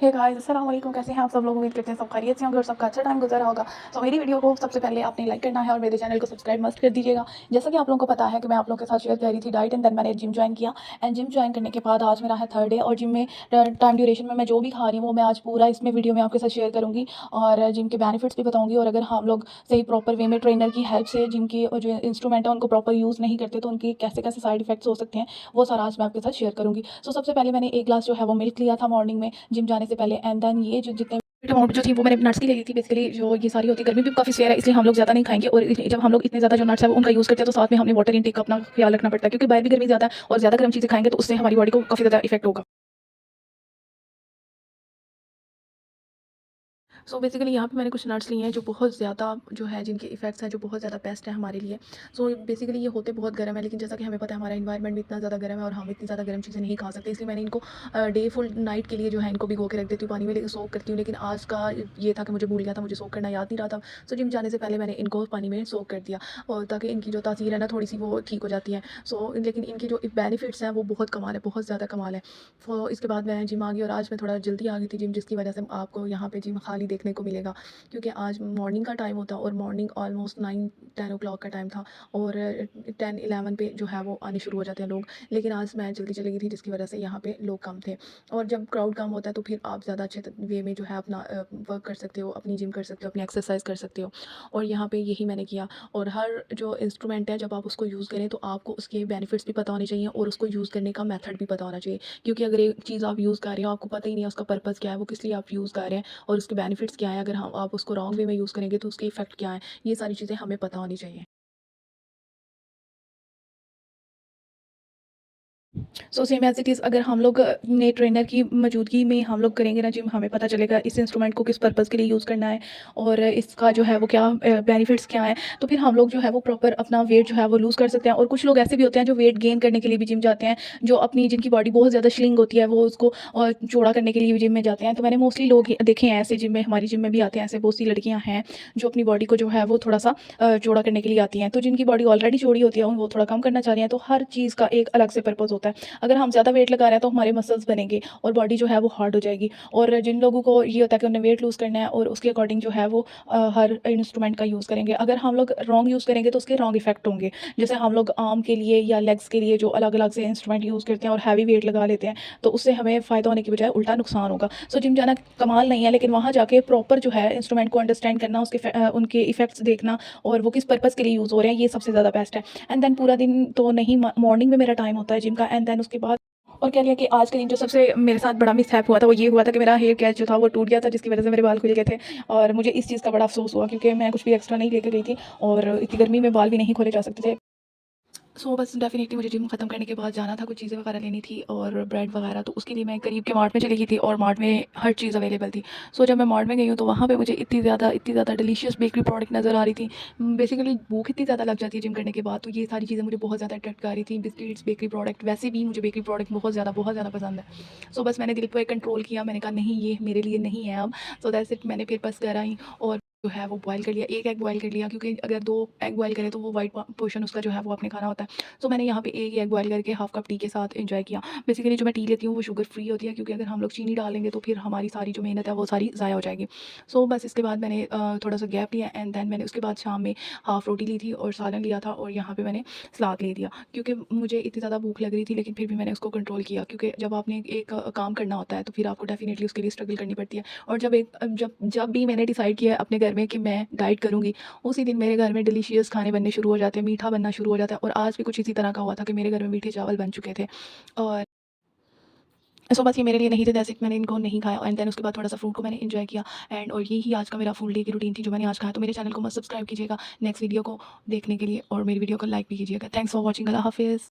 Hey guys अस्सलाम वालेकुम, कैसे हैं आप सब लोग। उम्मीद करते हैं सब खैरियत से होंगे और सबका अच्छा टाइम गुजर रहा होगा। तो मेरी वीडियो को सबसे पहले आपने लाइक करना है और मेरे चैनल को सब्सक्राइब मस्ट कर दीजिएगा। जैसा कि आप लोगों को पता है कि मैं आप लोगों के साथ शेयर कर रही थी डाइट, एंड देन मैंने जिम ज्वाइन किया। एंड जिम ज्वाइन करने के बाद आज मेरा है 3rd डे, और जिम में टाइम ड्यूरेशन में मैं जो भी खा रही हूँ वो मैं आज पूरा इसमें वीडियो में आपके साथ शेयर करूँगी और जिम के बेनिफिट्स भी बताऊँगी। और अगर हम लोग सही प्रॉपर वे में ट्रेनर की हेल्प से जिम की जो इंस्ट्रूमेंट है उनको प्रॉपर यूज़ नहीं करते तो उनकी कैसे कैसे साइड इफेक्ट्स हो सकते हैं, वो सारा आज मैं आपके साथ शेयर करूँगी। सो सबसे पहले मैंने एक ग्लास जो है वो मिल्क लिया था मॉर्निंग में जिम जाने से पहले। एंड देन ये जो जितने अमाउंट जो थी वो मैंने नट्स की ले ली थी। बेसिकली जो ये सारी होती है, गर्मी भी काफ़ी फेयर है इसलिए हम लोग ज़्यादा नहीं खाएंगे। और जब हम लोग इतने ज़्यादा जो नट्स है वो उनका यूज़ करते हैं तो साथ में हमने वाटर इनटेक का अपना ख्याल रखना पड़ता है, क्योंकि बाहर भी गर्मी ज़्यादा है और ज़्यादा गर्म चीज़ें खाएंगे तो उससे हमारी बॉडी को काफ़ी ज़्यादा इफेक्ट होगा। सो बेसिकली यहाँ पे मैंने कुछ नट्स लिए हैं जो बहुत ज़्यादा जो है जिनके इफेक्ट्स हैं जो बहुत ज़्यादा बेस्ट है हमारे लिए। सो बेसिकली ये होते बहुत गर्म है, लेकिन जैसा कि हमें पता है हमारा इन्वायरमेंट भी इतना ज़्यादा गर्म है और हम इतनी ज़्यादा गर्म चीज़ें नहीं खा सकते, इसलिए मैंने इनको डे फुल नाइट के लिए जो है इनको भिगो के रख देती हूँ पानी में, सोक करती हूँ। लेकिन आज का ये था कि मुझे भूल गया था, मुझे सोक करना याद नहीं रहा था। सो जिम जाने से पहले मैंने इनको पानी में सोक कर दिया और ताकि इनकी जो तासीर है ना थोड़ी सी वो ठीक हो जाती है। सो लेकिन इनके जो बेनिफिट्स हैं वो बहुत कमाल है, बहुत ज़्यादा कमाल है। तो इसके बाद मैं जिम आ गई और आज मैं थोड़ा जल्दी आ गई थी जिम, जिसकी वजह से आपको यहाँ पे जिम खाली देखने को मिलेगा, क्योंकि आज मॉर्निंग का टाइम होता और मॉर्निंग ऑलमोस्ट 9-10 ओ क्लॉक का टाइम था और 10-11 पे जो है वो आने शुरू हो जाते हैं लोग। लेकिन आज मैं जल्दी चली गई थी जिसकी वजह से यहाँ पे लोग कम थे। और जब क्राउड कम होता है तो फिर आप ज़्यादा अच्छे वे में जो है अपना वर्क कर सकते हो, अपनी जिम कर सकते हो, अपनी एक्सरसाइज कर सकते हो। और यहाँ पे यही मैंने किया। और हर जो इंस्ट्रूमेंट है जब आप उसको यूज़ करें तो आपको उसके बेनिफिट्स भी पता होने चाहिए और उसको यूज़ करने का मेथड भी पता होना चाहिए, क्योंकि अगर एक चीज़ आप यूज़ कर रहे हो आपको पता ही नहीं है उसका पर्पज़ क्या है, वो किस लिए आप यूज़ कर रहे हैं और उसके बेनिफिट्स क्या हैं, अगर हम आप उसको रॉन्ग वे में यूज़ करेंगे तो उसके इफ़ेक्ट क्या हैं, ये सारी चीज़ें हमें पता होनी चाहिए। So same as it is अगर हम लोग ने ट्रेनर की मौजूदगी में हम लोग करेंगे ना जिम, हमें पता चलेगा इस इंस्ट्रूमेंट को किस पर्पज़ के लिए यूज़ करना है और इसका जो है वो क्या बेनिफिट्स क्या हैं। तो फिर हम लोग जो है वो प्रॉपर अपना वेट जो है वो लूज़ कर सकते हैं। और कुछ लोग ऐसे भी होते हैं जो वेट गेन करने के लिए भी जिम जाते हैं, जो अपनी जिनकी बॉडी बहुत ज़्यादा श्रिंक होती है वो उसको चौड़ा करने के लिए भी जिम में जाते हैं। तो मैंने मोस्टली लोग देखे हैं ऐसे, जिम में हमारी जिम में भी आते हैं ऐसे बहुत सी लड़कियाँ हैं जो अपनी बॉडी को जो है वो थोड़ा सा चौड़ा करने के लिए आती हैं। तो जिनकी बॉडी ऑलरेडी चौड़ी होती है वो थोड़ा कम करना चाह रही हैं, तो हर चीज़ का एक अलग से पर्पज़ होता है। अगर हम ज़्यादा वेट लगा रहे हैं तो हमारे मसल्स बनेंगे और बॉडी जो है वो हार्ड हो जाएगी। और जिन लोगों को ये होता है कि उन्हें वेट लूज़ करना है और उसके अकॉर्डिंग जो है वो हर इंस्ट्रूमेंट का यूज़ करेंगे। अगर हम लोग रॉन्ग यूज़ करेंगे तो उसके रॉन्ग इफेक्ट होंगे। जैसे हम लोग आर्म के लिए या लेग्स के लिए जो अलग अलग से इंस्ट्रूमेंट यूज़ करते हैं और हैवी वेट लगा लेते हैं तो उससे हमें फ़ायदा होने की बजाय उल्टा नुकसान होगा। सो जिम जाना कमाल नहीं है, लेकिन वहाँ जाके प्रॉपर जो है इंस्ट्रूमेंट को अंडरस्टैंड करना, उनके इफेक्ट्स देखना और वो किस पर्पज़ के लिए यूज़ हो रहे हैं, ये सबसे ज़्यादा बेस्ट है। एंड देन पूरा दिन तो नहीं, मॉर्निंग में मेरा टाइम होता है जिम का। एंड देन उसके बाद और कह लिया कि आज के दिन जो सबसे मेरे साथ बड़ा मिसहैप हुआ था वो ये हुआ था कि मेरा हेयर कैच जो था वो टूट गया था, जिसकी वजह से मेरे बाल खुल गए थे। और मुझे इस चीज़ का बड़ा अफसोस हुआ, क्योंकि मैं कुछ भी एक्स्ट्रा नहीं लेकर गई थी और इतनी गर्मी में बाल भी नहीं खोले जा सकते थे। सो बस डेफ़िनेटली मुझे जिम ख़त्म करने के बाद जाना था, कुछ चीज़ें वगैरह लेनी थी और ब्रेड वगैरह, तो उसके लिए मैं करीब के मार्ट में चली गई थी और मार्ट में हर चीज़ अवेलेबल थी। सो जब मैं मार्ट में गई हूँ तो वहाँ पे मुझे इतनी ज़्यादा डिलीशियस बेकरी प्रोडक्ट नज़र आ रही थी। बेसिकली भूख इतनी ज़्यादा लग जाती है जिम करने के बाद, तो ये सारी चीज़ें मुझे बहुत ज़्यादा अट्रैक्ट कर रही थी। बिस्किट्स, बेकरी प्रोडक्ट, वैसे भी मुझे बेकरी प्रोडक्ट बहुत ज़्यादा पसंद है। सो बस मैंने दिल पे कंट्रोल किया, मैंने कहा नहीं ये मेरे लिए नहीं है अब। सो दैट्स इट, मैंने फिर बस घर आई और जो है वो बॉयल कर लिया, 1 एग बॉयल कर लिया, क्योंकि अगर 2 एग बॉयल करें तो वो व्हाइट पोर्शन उसका जो है वो आपने खाना होता है। सो मैंने यहाँ पे एक ही एग बॉयल करके हाफ कप टी के साथ एंजॉय किया। बेसिकली जो मैं टी लेती हूँ वो शुगर फ्री होती है, क्योंकि अगर हम लोग चीनी डालेंगे तो फिर हमारी सारी जो मेहनत है वो सारी ज़ाया हो जाएगी। सो बस इसके बाद मैंने थोड़ा सा गैप लिया एंड देन मैंने उसके बाद शाम में हाफ रोटी ली थी और सालन लिया था और यहाँ पे मैंने सलाद ले लिया, क्योंकि मुझे इतनी ज़्यादा भूख लग रही थी, लेकिन फिर भी मैंने उसको कंट्रोल किया, क्योंकि जब आपने एक काम करना होता है तो फिर आपको डेफिनेटली उसके लिए स्ट्रगल करनी पड़ती है। और जब भी मैंने डिसाइड किया अपने घर में कि मैं डाइट करूँगी, उसी दिन मेरे घर में डिलीशियस खाने बनने शुरू हो जाते हैं, मीठा बनना शुरू हो जाता है। और आज भी कुछ इसी तरह का हुआ था कि मेरे घर में मीठे चावल बन चुके थे। और सो बस ये मेरे लिए नहीं थे, दैट्स इट, मैंने इनको नहीं खाया एंड देन उसके बाद थोड़ा सा फ्रूट को मैंने एंजॉय किया। एंड और यही आज का मेरा फुल डे की रूटीन थी जो मैंने आज खाया। तो मेरे चैनल को मस्त सब्सक्राइब कीजिएगा नेक्स्ट वीडियो को देखने के लिए और मेरी वीडियो को लाइक भी कीजिएगा। थैंक्स फॉर वॉचिंग, अल्लाह हाफिज़।